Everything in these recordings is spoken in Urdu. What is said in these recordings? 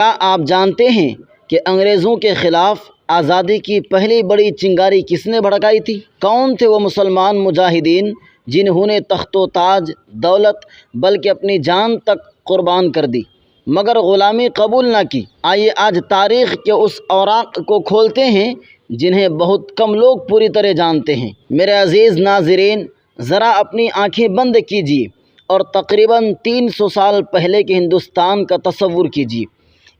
کیا آپ جانتے ہیں کہ انگریزوں کے خلاف آزادی کی پہلی بڑی چنگاری کس نے بھڑکائی تھی؟ کون تھے وہ مسلمان مجاہدین جنہوں نے تخت و تاج، دولت بلکہ اپنی جان تک قربان کر دی مگر غلامی قبول نہ کی؟ آئیے آج تاریخ کے اس اوراق کو کھولتے ہیں جنہیں بہت کم لوگ پوری طرح جانتے ہیں۔ میرے عزیز ناظرین، ذرا اپنی آنکھیں بند کیجیے اور تقریباً 300 سال پہلے کے ہندوستان کا تصور کیجیے۔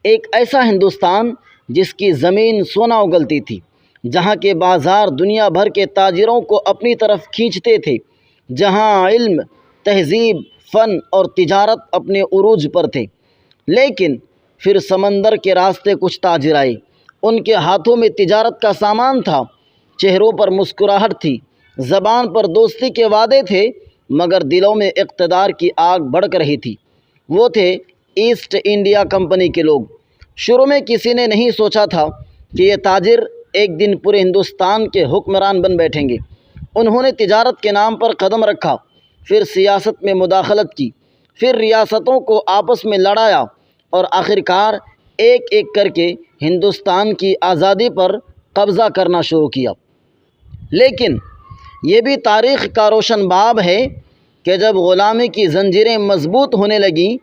ایک ایسا ہندوستان جس کی زمین سونا اگلتی تھی، جہاں کے بازار دنیا بھر کے تاجروں کو اپنی طرف کھینچتے تھے، جہاں علم، تہذیب، فن اور تجارت اپنے عروج پر تھے۔ لیکن پھر سمندر کے راستے کچھ تاجر آئے۔ ان کے ہاتھوں میں تجارت کا سامان تھا، چہروں پر مسکراہٹ تھی، زبان پر دوستی کے وعدے تھے، مگر دلوں میں اقتدار کی آگ بھڑک رہی تھی۔ وہ تھے ایسٹ انڈیا کمپنی کے لوگ۔ شروع میں کسی نے نہیں سوچا تھا کہ یہ تاجر ایک دن پورے ہندوستان کے حکمران بن بیٹھیں گے۔ انہوں نے تجارت کے نام پر قدم رکھا، پھر سیاست میں مداخلت کی، پھر ریاستوں کو آپس میں لڑایا اور آخرکار ایک ایک کر کے ہندوستان کی آزادی پر قبضہ کرنا شروع کیا۔ لیکن یہ بھی تاریخ کا روشن باب ہے کہ جب غلامی کی زنجیریں مضبوط ہونے لگیں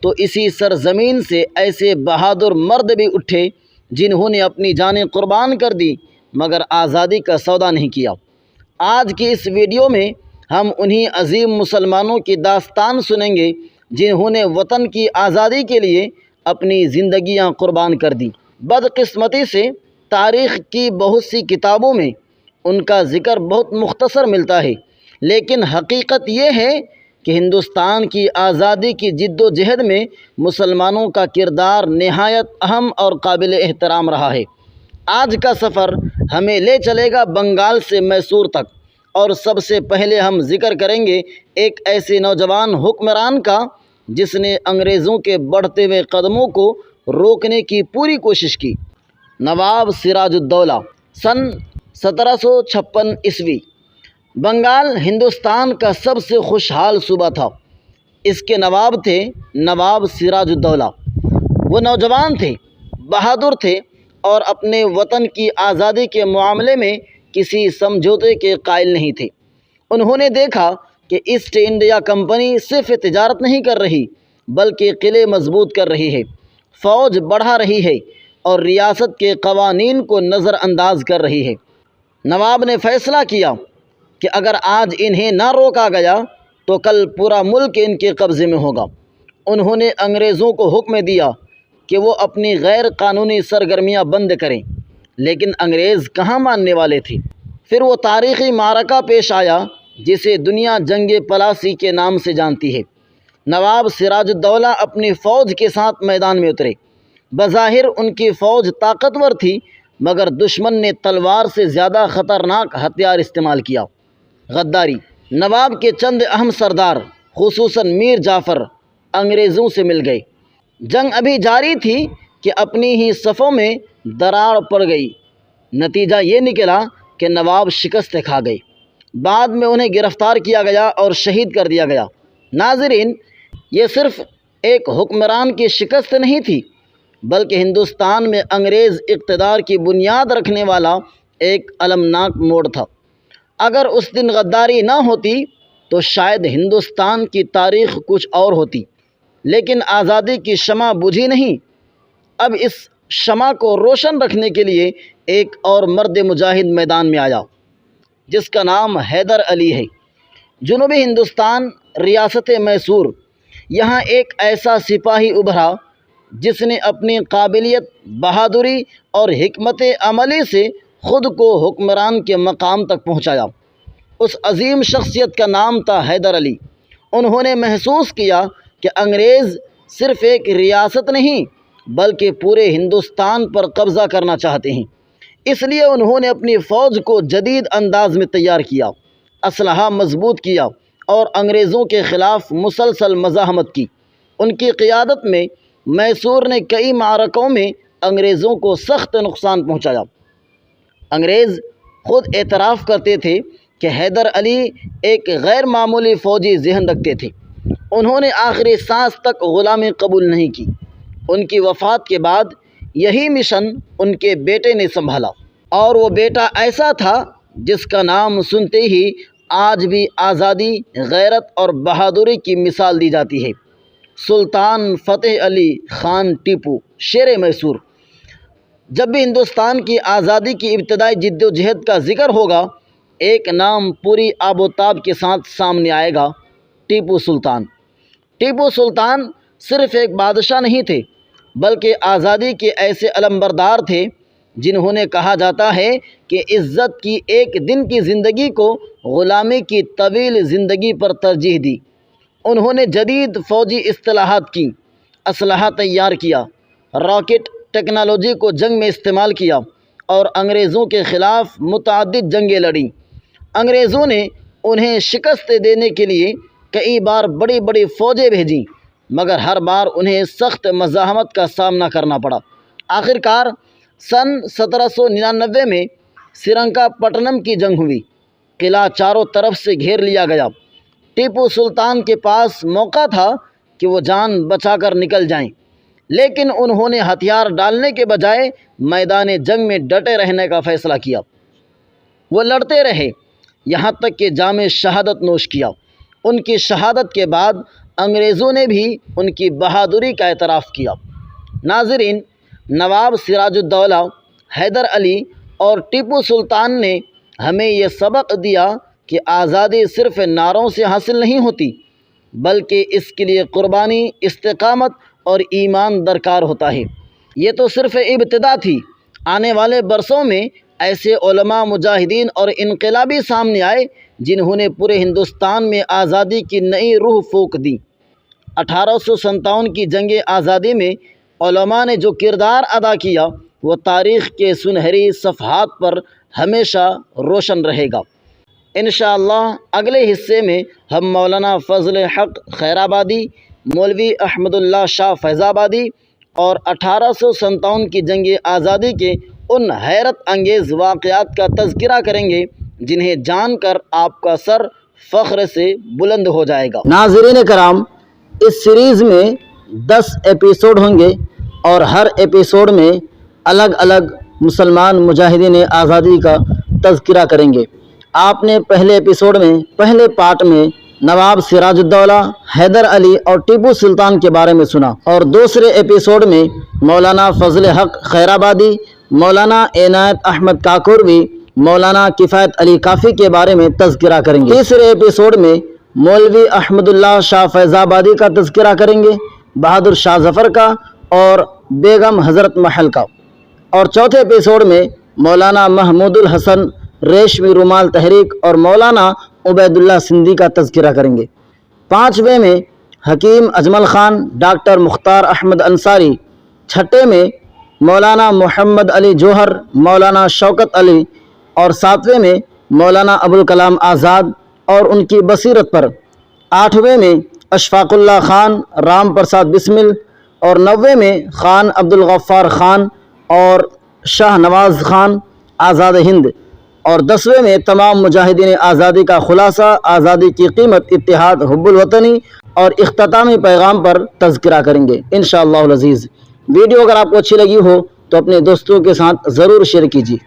تو اسی سرزمین سے ایسے بہادر مرد بھی اٹھے جنہوں نے اپنی جانیں قربان کر دی مگر آزادی کا سودا نہیں کیا۔ آج کی اس ویڈیو میں ہم انہی عظیم مسلمانوں کی داستان سنیں گے جنہوں نے وطن کی آزادی کے لیے اپنی زندگیاں قربان کر دیں۔ بدقسمتی سے تاریخ کی بہت سی کتابوں میں ان کا ذکر بہت مختصر ملتا ہے، لیکن حقیقت یہ ہے کہ ہندوستان کی آزادی کی جد و جہد میں مسلمانوں کا کردار نہایت اہم اور قابل احترام رہا ہے۔ آج کا سفر ہمیں لے چلے گا بنگال سے میسور تک، اور سب سے پہلے ہم ذکر کریں گے ایک ایسے نوجوان حکمران کا جس نے انگریزوں کے بڑھتے ہوئے قدموں کو روکنے کی پوری کوشش کی۔ نواب سراج الدولہ، سن 1756 عیسوی۔ بنگال ہندوستان کا سب سے خوشحال صوبہ تھا۔ اس کے نواب تھے نواب سراج الدولہ۔ وہ نوجوان تھے، بہادر تھے اور اپنے وطن کی آزادی کے معاملے میں کسی سمجھوتے کے قائل نہیں تھے۔ انہوں نے دیکھا کہ ایسٹ انڈیا کمپنی صرف تجارت نہیں کر رہی بلکہ قلعے مضبوط کر رہی ہے، فوج بڑھا رہی ہے اور ریاست کے قوانین کو نظر انداز کر رہی ہے۔ نواب نے فیصلہ کیا کہ اگر آج انہیں نہ روکا گیا تو کل پورا ملک ان کے قبضے میں ہوگا۔ انہوں نے انگریزوں کو حکم دیا کہ وہ اپنی غیر قانونی سرگرمیاں بند کریں، لیکن انگریز کہاں ماننے والے تھے۔ پھر وہ تاریخی معرکہ پیش آیا جسے دنیا جنگ پلاسی کے نام سے جانتی ہے۔ نواب سراج الدولہ اپنی فوج کے ساتھ میدان میں اترے۔ بظاہر ان کی فوج طاقتور تھی مگر دشمن نے تلوار سے زیادہ خطرناک ہتھیار استعمال کیا، غداری۔ نواب کے چند اہم سردار خصوصاً میر جعفر انگریزوں سے مل گئے۔ جنگ ابھی جاری تھی کہ اپنی ہی صفوں میں دراڑ پڑ گئی۔ نتیجہ یہ نکلا کہ نواب شکست کھا گئے۔ بعد میں انہیں گرفتار کیا گیا اور شہید کر دیا گیا۔ ناظرین، یہ صرف ایک حکمران کی شکست نہیں تھی بلکہ ہندوستان میں انگریز اقتدار کی بنیاد رکھنے والا ایک المناک موڑ تھا۔ اگر اس دن غداری نہ ہوتی تو شاید ہندوستان کی تاریخ کچھ اور ہوتی، لیکن آزادی کی شمع بجھی نہیں۔ اب اس شمع کو روشن رکھنے کے لیے ایک اور مرد مجاہد میدان میں آیا جس کا نام حیدر علی ہے۔ جنوبی ہندوستان، ریاست میسور، یہاں ایک ایسا سپاہی ابھرا جس نے اپنی قابلیت، بہادری اور حکمت عملی سے خود کو حکمران کے مقام تک پہنچایا۔ اس عظیم شخصیت کا نام تھا حیدر علی۔ انہوں نے محسوس کیا کہ انگریز صرف ایک ریاست نہیں بلکہ پورے ہندوستان پر قبضہ کرنا چاہتے ہیں۔ اس لیے انہوں نے اپنی فوج کو جدید انداز میں تیار کیا، اسلحہ مضبوط کیا اور انگریزوں کے خلاف مسلسل مزاحمت کی۔ ان کی قیادت میں میسور نے کئی معرکوں میں انگریزوں کو سخت نقصان پہنچایا۔ انگریز خود اعتراف کرتے تھے کہ حیدر علی ایک غیر معمولی فوجی ذہن رکھتے تھے۔ انہوں نے آخری سانس تک غلامی قبول نہیں کی۔ ان کی وفات کے بعد یہی مشن ان کے بیٹے نے سنبھالا، اور وہ بیٹا ایسا تھا جس کا نام سنتے ہی آج بھی آزادی، غیرت اور بہادری کی مثال دی جاتی ہے۔ سلطان فتح علی خان ٹیپو، شیر میسور۔ جب بھی ہندوستان کی آزادی کی ابتدائی جد و جہد کا ذکر ہوگا، ایک نام پوری آب و تاب کے ساتھ سامنے آئے گا: ٹیپو سلطان۔ ٹیپو سلطان صرف ایک بادشاہ نہیں تھے، بلکہ آزادی کے ایسے علمبردار تھے جنہوں نے کہا جاتا ہے کہ عزت کی ایک دن کی زندگی کو غلامی کی طویل زندگی پر ترجیح دی۔ انہوں نے جدید فوجی اصطلاحات کی، اسلحہ تیار کیا، راکٹ ٹیکنالوجی کو جنگ میں استعمال کیا اور انگریزوں کے خلاف متعدد جنگیں لڑیں۔ انگریزوں نے انہیں شکست دینے کے لیے کئی بار بڑی بڑی فوجیں بھیجیں، مگر ہر بار انہیں سخت مزاحمت کا سامنا کرنا پڑا۔ آخرکار سن 1799 میں سرنگا پٹنم کی جنگ ہوئی۔ قلعہ چاروں طرف سے گھیر لیا گیا۔ ٹیپو سلطان کے پاس موقع تھا کہ وہ جان بچا کر نکل جائیں، لیکن انہوں نے ہتھیار ڈالنے کے بجائے میدان جنگ میں ڈٹے رہنے کا فیصلہ کیا۔ وہ لڑتے رہے یہاں تک کہ جام شہادت نوش کیا۔ ان کی شہادت کے بعد انگریزوں نے بھی ان کی بہادری کا اعتراف کیا۔ ناظرین، نواب سراج الدولہ، حیدر علی اور ٹیپو سلطان نے ہمیں یہ سبق دیا کہ آزادی صرف نعروں سے حاصل نہیں ہوتی، بلکہ اس کے لیے قربانی، استقامت اور ایمان درکار ہوتا ہے۔ یہ تو صرف ابتدا تھی۔ آنے والے برسوں میں ایسے علماء، مجاہدین اور انقلابی سامنے آئے جنہوں نے پورے ہندوستان میں آزادی کی نئی روح پھونک دی۔ 1857 کی جنگ آزادی میں علماء نے جو کردار ادا کیا وہ تاریخ کے سنہری صفحات پر ہمیشہ روشن رہے گا۔ انشاءاللہ اگلے حصے میں ہم مولانا فضل حق خیرآبادی، مولوی احمد اللہ شاہ فیض آبادی اور 1857 کی جنگ آزادی کے ان حیرت انگیز واقعات کا تذکرہ کریں گے جنہیں جان کر آپ کا سر فخر سے بلند ہو جائے گا۔ ناظرین کرام، اس سیریز میں 10 ایپیسوڈ ہوں گے اور ہر ایپیسوڈ میں الگ الگ مسلمان مجاہدین آزادی کا تذکرہ کریں گے۔ آپ نے پہلے ایپیسوڈ میں، پہلے پارٹ میں نواب سراج الدولہ، حیدر علی اور ٹیپو سلطان کے بارے میں سنا، اور دوسرے ایپیسوڈ میں مولانا فضل حق خیرآبادی، مولانا عنایت احمد کاکوروی، مولانا کفایت علی کافی کے بارے میں تذکرہ کریں گے۔ تیسرے ایپیسوڈ میں مولوی احمد اللہ شاہ فیض آبادی کا تذکرہ کریں گے، بہادر شاہ ظفر کا اور بیگم حضرت محل کا، اور چوتھے ایپیسوڈ میں مولانا محمود الحسن ریشمی رومال تحریک اور مولانا عبید اللہ سندھی کا تذکرہ کریں گے۔ پانچویں میں حکیم اجمل خان، ڈاکٹر مختار احمد انصاری۔ چھٹے میں مولانا محمد علی جوہر، مولانا شوکت علی، اور ساتویں میں مولانا ابوالکلام آزاد اور ان کی بصیرت پر۔ آٹھویں میں اشفاق اللہ خان، رام پرساد بسمل، اور نویں میں خان عبدالغفار خان اور شاہ نواز خان آزاد ہند، اور 10ویں میں تمام مجاہدین آزادی کا خلاصہ، آزادی کی قیمت، اتحاد، حب الوطنی اور اختتامی پیغام پر تذکرہ کریں گے انشاءاللہ العزیز۔ ویڈیو اگر آپ کو اچھی لگی ہو تو اپنے دوستوں کے ساتھ ضرور شیئر کیجیے۔